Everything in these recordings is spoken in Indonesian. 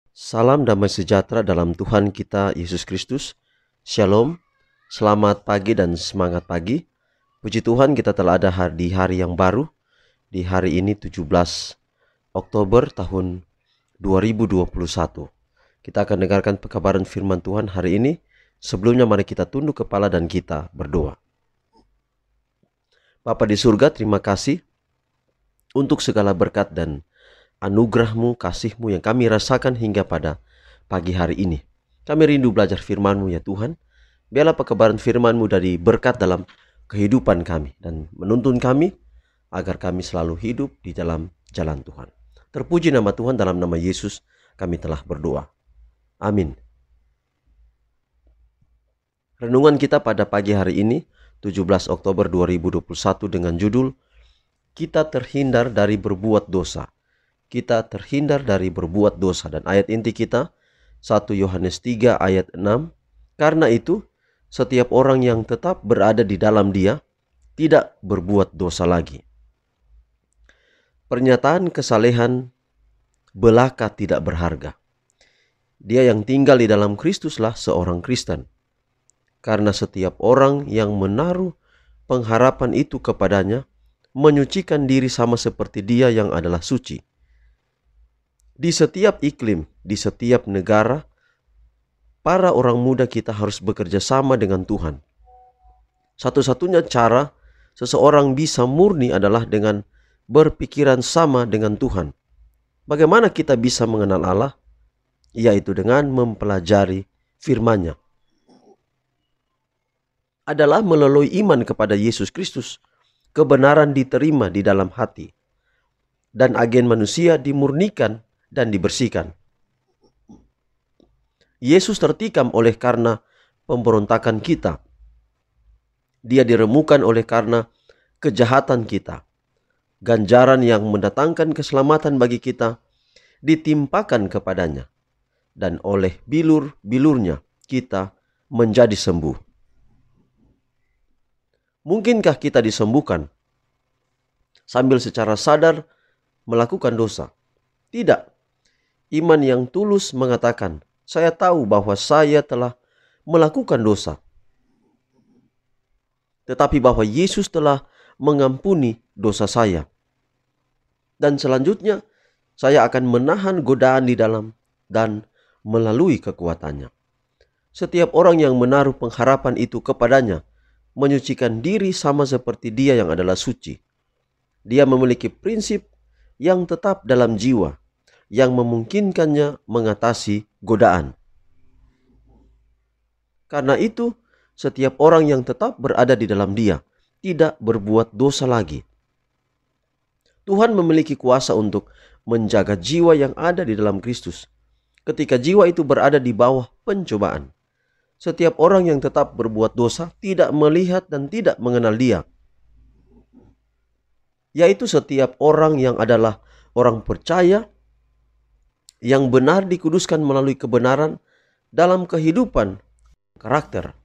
Salam damai sejahtera dalam Tuhan kita Yesus Kristus. Shalom, selamat pagi dan semangat pagi. Puji Tuhan kita telah ada di hari yang baru. Di hari ini 17 Oktober tahun 2021. Kita akan dengarkan pekabaran firman Tuhan hari ini. Sebelumnya mari kita tunduk kepala dan kita berdoa. Bapa di surga, terima kasih untuk segala berkat dan anugerah-Mu, kasih-Mu yang kami rasakan hingga pada pagi hari ini. Kami rindu belajar firman-Mu ya Tuhan. Biarlah pekabaran firman-Mu dari berkat dalam kehidupan kami dan menuntun kami agar kami selalu hidup di dalam jalan Tuhan. Terpuji nama Tuhan, dalam nama Yesus kami telah berdoa. Amin. Renungan kita pada pagi hari ini 17 Oktober 2021 dengan judul Kita terhindar dari berbuat dosa. Kita terhindar dari berbuat dosa. Dan ayat inti kita 1 Yohanes 3 ayat 6. Karena itu setiap orang yang tetap berada di dalam Dia tidak berbuat dosa lagi. Pernyataan kesalehan belaka tidak berharga. Dia yang tinggal di dalam Kristuslah seorang Kristen. Karena setiap orang yang menaruh pengharapan itu kepadanya menyucikan diri sama seperti Dia yang adalah suci. Di setiap iklim, di setiap negara, para orang muda kita harus bekerja sama dengan Tuhan. Satu-satunya cara seseorang bisa murni adalah dengan berpikiran sama dengan Tuhan. Bagaimana kita bisa mengenal Allah? Yaitu dengan mempelajari firman-Nya. Adalah melalui iman kepada Yesus Kristus, kebenaran diterima di dalam hati, dan agen manusia dimurnikan dan dibersihkan. Yesus tertikam oleh karena pemberontakan kita. Dia diremukkan oleh karena kejahatan kita. Ganjaran yang mendatangkan keselamatan bagi kita ditimpakan kepadanya. Dan oleh bilur-bilurnya kita menjadi sembuh. Mungkinkah kita disembuhkan sambil secara sadar melakukan dosa? Tidak. Iman yang tulus mengatakan, saya tahu bahwa saya telah melakukan dosa. Tetapi bahwa Yesus telah mengampuni dosa saya. Dan selanjutnya, saya akan menahan godaan di dalam dan melalui kekuatannya. Setiap orang yang menaruh pengharapan itu kepadanya, menyucikan diri sama seperti Dia yang adalah suci. Dia memiliki prinsip yang tetap dalam jiwa, yang memungkinkannya mengatasi godaan. Karena itu, setiap orang yang tetap berada di dalam Dia tidak berbuat dosa lagi. Tuhan memiliki kuasa untuk menjaga jiwa yang ada di dalam Kristus ketika jiwa itu berada di bawah pencobaan. Setiap orang yang tetap berbuat dosa tidak melihat dan tidak mengenal Dia, yaitu setiap orang yang adalah orang percaya yang benar dikuduskan melalui kebenaran dalam kehidupan karakter.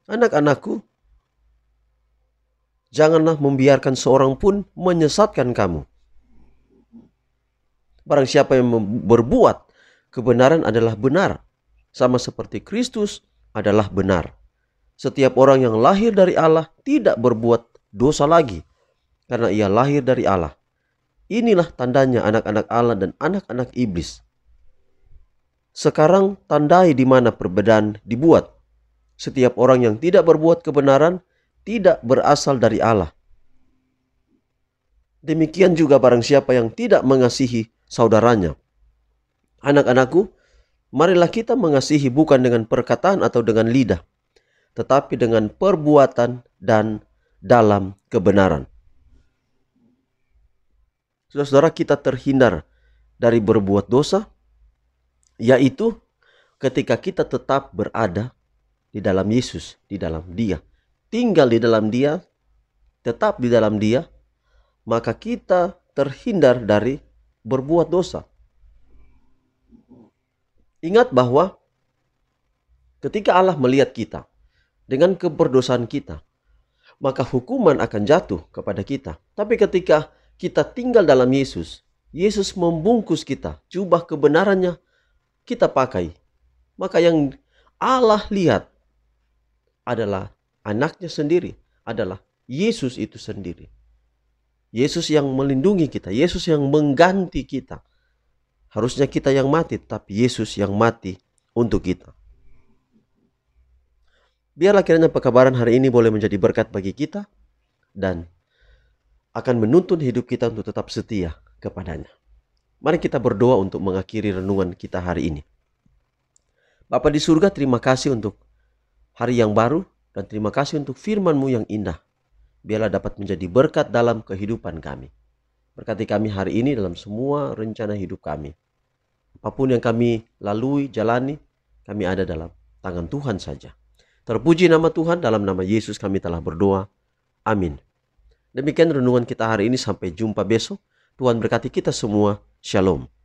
Anak-anakku, janganlah membiarkan seorang pun menyesatkan kamu. Barang siapa yang berbuat kebenaran adalah benar, sama seperti Kristus adalah benar. Setiap orang yang lahir dari Allah tidak berbuat dosa lagi, karena ia lahir dari Allah. Inilah tandanya anak-anak Allah dan anak-anak iblis. Sekarang tandai di mana perbedaan dibuat. Setiap orang yang tidak berbuat kebenaran tidak berasal dari Allah. Demikian juga barang siapa yang tidak mengasihi saudaranya. Anak-anakku, marilah kita mengasihi bukan dengan perkataan atau dengan lidah, tetapi dengan perbuatan dan dalam kebenaran. Saudara-saudara, kita terhindar dari berbuat dosa, yaitu ketika kita tetap berada di dalam Yesus, di dalam Dia, tinggal di dalam Dia, tetap di dalam Dia, maka kita terhindar dari berbuat dosa. Ingat bahwa ketika Allah melihat kita dengan keberdosaan kita, maka hukuman akan jatuh kepada kita. Tapi ketika kita tinggal dalam Yesus, Yesus membungkus kita, jubah kebenarannya kita pakai. Maka yang Allah lihat adalah anaknya sendiri, adalah Yesus itu sendiri. Yesus yang melindungi kita, Yesus yang mengganti kita. Harusnya kita yang mati, tapi Yesus yang mati untuk kita. Biarlah kiranya pekabaran hari ini boleh menjadi berkat bagi kita dan akan menuntun hidup kita untuk tetap setia kepadanya. Mari kita berdoa untuk mengakhiri renungan kita hari ini. Bapa di surga, terima kasih untuk hari yang baru dan terima kasih untuk firman-Mu yang indah. Biarlah dapat menjadi berkat dalam kehidupan kami. Berkati kami hari ini dalam semua rencana hidup kami. Apapun yang kami lalui, jalani, kami ada dalam tangan Tuhan saja. Terpuji nama Tuhan, dalam nama Yesus kami telah berdoa. Amin. Demikian renungan kita hari ini, sampai jumpa besok. Tuhan berkati kita semua. Shalom.